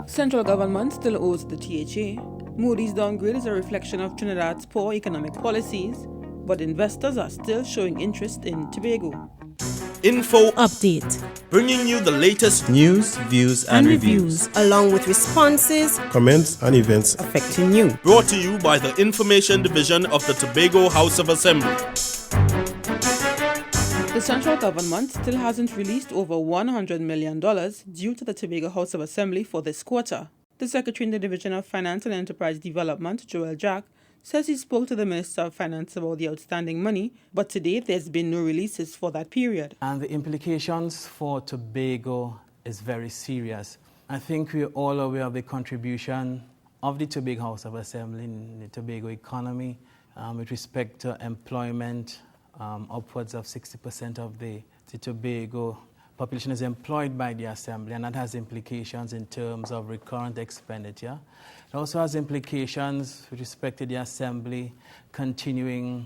Central government still owes the THA. Moody's downgrade is a reflection of Trinidad's poor economic policies, but investors are still showing interest in Tobago. InfoUpdate, bringing you the latest news, views, and reviews, along with responses, comments, and events affecting you. Brought to you by the Information Division of the Tobago House of Assembly. The central government still hasn't released over $100 million due to the Tobago House of Assembly for this quarter. The Secretary in the Division of Finance and Enterprise Development, Joel Jack, says he spoke to the Minister of Finance about the outstanding money, but to date there's been no releases for that period. And the implications for Tobago is very serious. I think we're all aware of the contribution of the Tobago House of Assembly in the Tobago economy with respect to employment. Upwards of 60% of the Tobago population is employed by the Assembly, and that has implications in terms of recurrent expenditure. It also has implications with respect to the Assembly continuing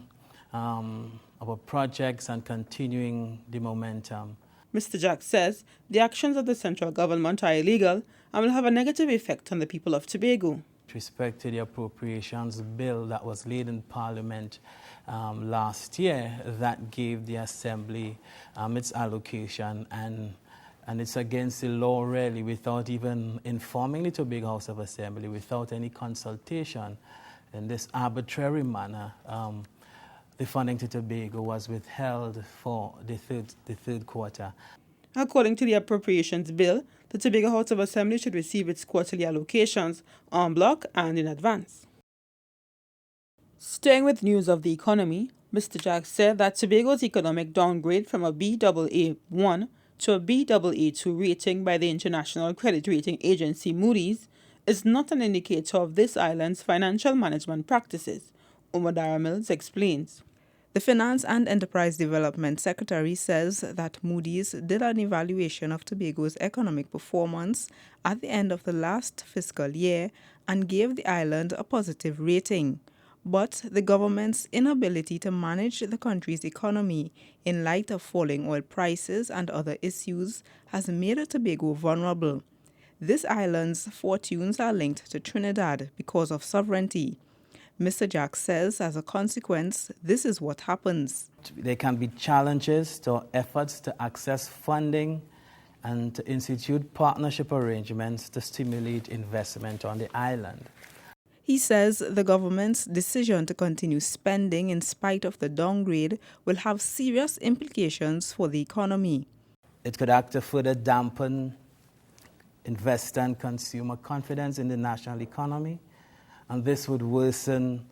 our projects and continuing the momentum. Mr. Jack says the actions of the central government are illegal and will have a negative effect on the people of Tobago. With respect to the appropriations bill that was laid in Parliament last year, that gave the Assembly its allocation, and it's against the law really, without even informing the Tobago House of Assembly, without any consultation. In this arbitrary manner, the funding to Tobago was withheld for the third quarter. According to the appropriations bill, the Tobago House of Assembly should receive its quarterly allocations en bloc and in advance. Staying with news of the economy, Mr. Jack said that Tobago's economic downgrade from a Baa1 to a Baa2 rating by the international credit rating agency Moody's is not an indicator of this island's financial management practices. Moody Mills explains. The Finance and Enterprise Development Secretary says that Moody's did an evaluation of Tobago's economic performance at the end of the last fiscal year and gave the island a positive rating. But the government's inability to manage the country's economy in light of falling oil prices and other issues has made Tobago vulnerable. This island's fortunes are linked to Trinidad because of sovereignty. Mr. Jack says, as a consequence, this is what happens. There can be challenges to efforts to access funding and to institute partnership arrangements to stimulate investment on the island. He says the government's decision to continue spending in spite of the downgrade will have serious implications for the economy. It could act to further dampen investor and consumer confidence in the national economy, and this would worsen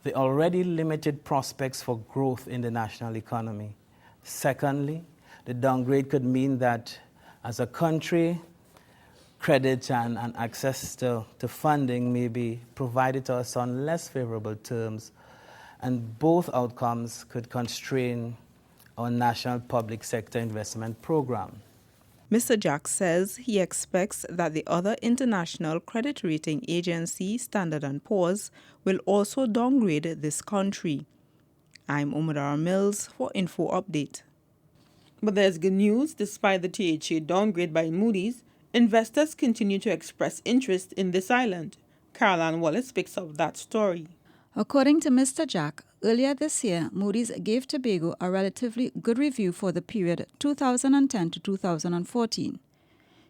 the already limited prospects for growth in the national economy. Secondly, the downgrade could mean that as a country, credit and access to funding may be provided to us on less favorable terms, and both outcomes could constrain our national public sector investment program. Mr. Jack says he expects that the other international credit rating agency, Standard & Poor's, will also downgrade this country. I'm Moody Mills for InfoUpdate. But there's good news. Despite the THA downgrade by Moody's, investors continue to express interest in this island. Caroline Wallace picks up that story. According to Mr. Jack, earlier this year, Moody's gave Tobago a relatively good review for the period 2010 to 2014.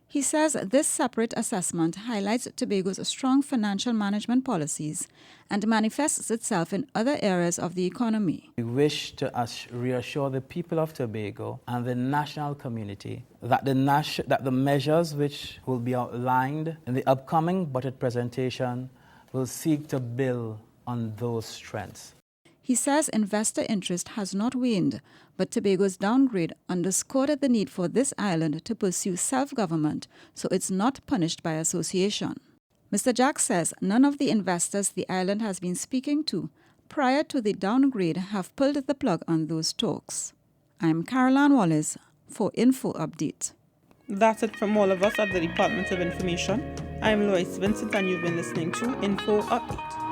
He says this separate assessment highlights Tobago's strong financial management policies and manifests itself in other areas of the economy. We wish to reassure the people of Tobago and the national community that the measures which will be outlined in the upcoming budget presentation will seek to build on those strengths. He says investor interest has not waned, but Tobago's downgrade underscored the need for this island to pursue self-government so it's not punished by association. Mr. Jack says none of the investors the island has been speaking to prior to the downgrade have pulled the plug on those talks. I'm Caroline Wallace for InfoUpdate. That's it from all of us at the Department of Information. I'm Lois Vincent and you've been listening to InfoUpdate.